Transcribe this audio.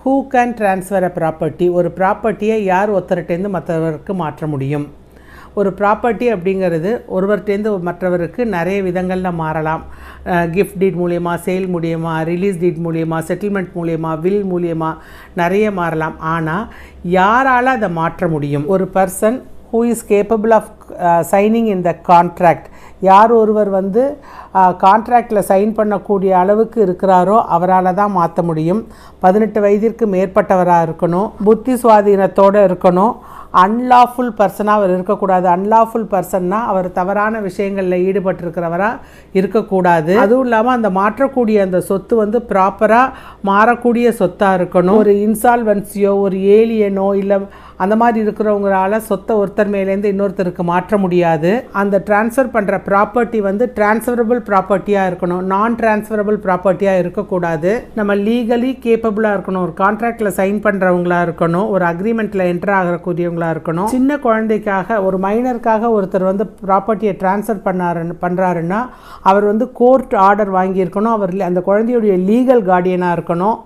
Who can transfer a property? ஒரு ப்ராப்பர்ட்டியை யார் ஒருத்தர்கிட்டேருந்து மற்றவருக்கு மாற்ற முடியும்? ஒரு ப்ராப்பர்ட்டி அப்படிங்கிறது ஒருவர்கிட்டேருந்து மற்றவருக்கு நிறைய விதங்களில் மாறலாம். கிஃப்ட் டீட் மூலியமாக, சேல் மூலியமாக, ரிலீஸ் டீட் மூலியமாக, செட்டில்மெண்ட் மூலியமாக, வில் மூலியமாக நிறைய மாறலாம். ஆனால் யாரால் அதை மாற்ற முடியும்? ஒரு person who is capable of signing in the contract. யார் ஒருவர் வந்து கான்ட்ராக்டில் சைன் பண்ணக்கூடிய அளவுக்கு இருக்கிறாரோ அவரால் தான் மாற்ற முடியும். 18 வயதிற்கு மேற்பட்டவராக இருக்கணும், புத்தி சுவாதீனத்தோடு இருக்கணும், அன்லாஃபுல் பர்சனாக அவர் இருக்கக்கூடாது. அன்லாஃபுல் பர்சன்னா அவர் தவறான விஷயங்களில் ஈடுபட்டிருக்கிறவராக இருக்கக்கூடாது. அதுவும் இல்லாமல் அந்த மாற்றக்கூடிய அந்த சொத்து வந்து ப்ராப்பராக மாறக்கூடிய சொத்தாக இருக்கணும். ஒரு இன்சால்வன்சியோ, ஒரு ஏலியனோ இல்லை அந்த மாதிரி இருக்கிறவங்களால சொத்தை ஒருத்தர் மேலேருந்து இன்னொருத்தருக்கு மாற்ற முடியாது. அந்த ட்ரான்ஸ்ஃபர் பண்ணுற ப்ராப்பர்ட்டி வந்து ட்ரான்ஸ்ஃபரபிள் ப்ராப்பர்ட்டியாக இருக்கணும், நான் ட்ரான்ஸ்ஃபரபிள் ப்ராப்பர்ட்டியாக இருக்கக்கூடாது. நம்ம லீகலி கேப்பபிளாக இருக்கணும், ஒரு கான்ட்ராக்டில் சைன் பண்ணுறவங்களா இருக்கணும், ஒரு அக்ரிமெண்ட்டில் என்டர் ஆகக்கூடியவங்களா இருக்கணும். சின்ன குழந்தைக்காக, ஒரு மைனருக்காக ஒருத்தர் வந்து ப்ராப்பர்ட்டியை ட்ரான்ஸ்ஃபர் பண்ணுறாருன்னா அவர் வந்து கோர்ட் ஆர்டர் வாங்கியிருக்கணும், அவர் அந்த குழந்தையுடைய லீகல் கார்டியனாக இருக்கணும்.